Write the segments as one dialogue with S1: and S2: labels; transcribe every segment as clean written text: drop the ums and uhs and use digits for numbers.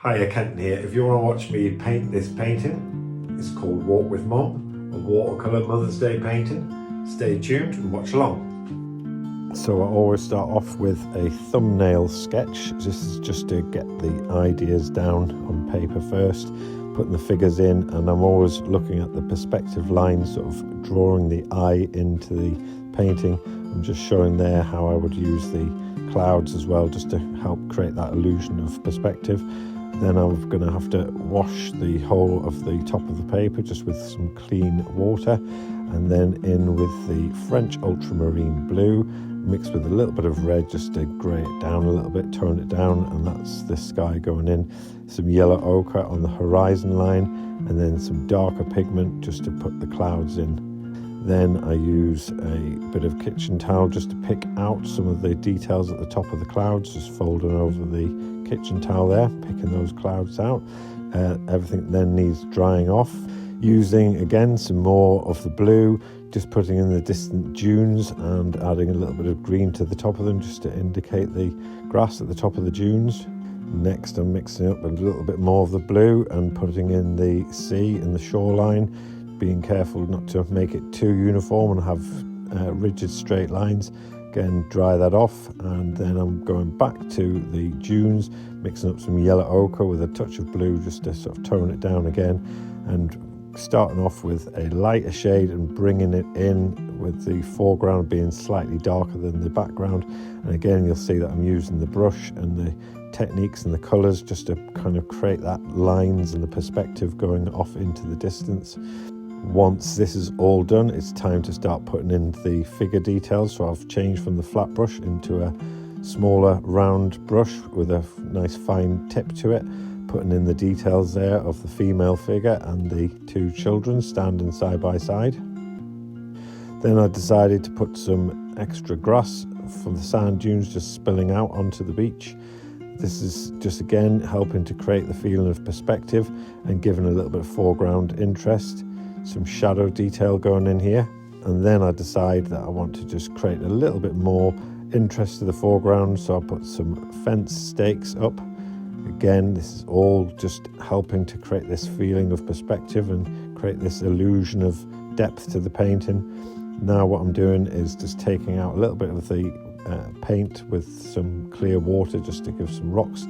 S1: Hiya, Kenton here. If you want to watch me paint this painting, it's called Walk with Mum, a Watercolour Mother's Day painting. Stay tuned and watch along. So I always start off with a thumbnail sketch. This is just to get the ideas down on paper first, putting the figures in, and I'm always looking at the perspective lines, sort of drawing the eye into the painting. I'm just showing there how I would use the clouds as well, just to help create that illusion of perspective. Then I'm going to have to wash the whole of the top of the paper just with some clean water, and then in with the French ultramarine blue mixed with a little bit of red just to grey it down a little bit, tone it down, and that's the sky going in. Some yellow ochre on the horizon line, and then some darker pigment just to put the clouds in. Then I use a bit of kitchen towel just to pick out some of the details at the top of the clouds, just folding over the kitchen towel there, picking those clouds out. Everything then needs drying off. Using again some more of the blue, just putting in the distant dunes and adding a little bit of green to the top of them just to indicate the grass at the top of the dunes. Next I'm mixing up a little bit more of the blue and putting in the sea and the shoreline, being careful not to make it too uniform and have rigid straight lines. Again, dry that off, and then I'm going back to the dunes, mixing up some yellow ochre with a touch of blue just to sort of tone it down again, and starting off with a lighter shade and bringing it in with the foreground being slightly darker than the background. And again, you'll see that I'm using the brush and the techniques and the colours just to kind of create that lines and the perspective going off into the distance. Once this is all done, it's time to start putting in the figure details. So I've changed from the flat brush into a smaller round brush with a nice fine tip to it, putting in the details there of the female figure and the two children standing side by side. Then I decided to put some extra grass from the sand dunes just spilling out onto the beach. This is just again helping to create the feeling of perspective and giving a little bit of foreground interest. Some shadow detail going in here, and then I decide that I want to just create a little bit more interest to the foreground, so I put some fence stakes up. Again, this is all just helping to create this feeling of perspective and create this illusion of depth to the painting. Now what I'm doing is just taking out a little bit of the paint with some clear water just to give some rocks,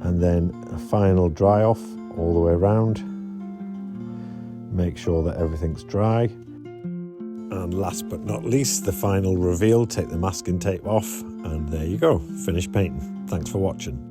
S1: and then a final dry off all the way around. Make sure that everything's dry, and last but not least, the final reveal. Take the masking tape off, and there you go, finished painting. Thanks for watching.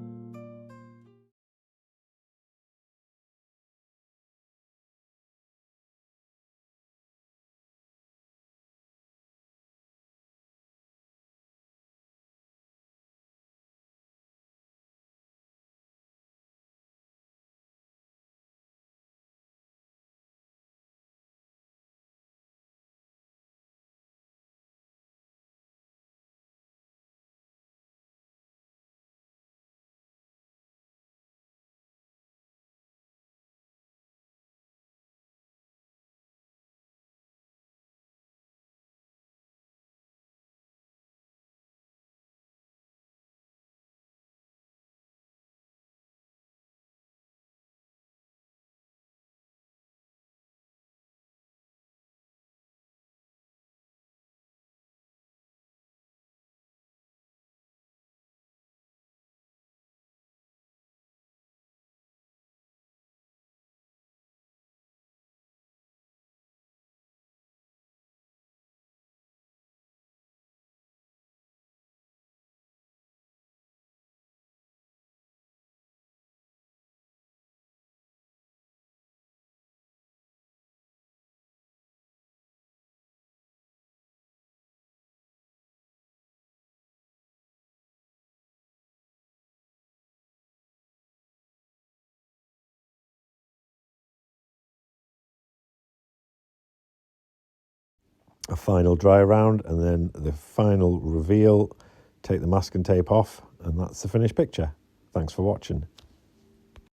S1: A final dry around, and then the final reveal. Take the masking tape off, and that's the finished picture. Thanks for watching.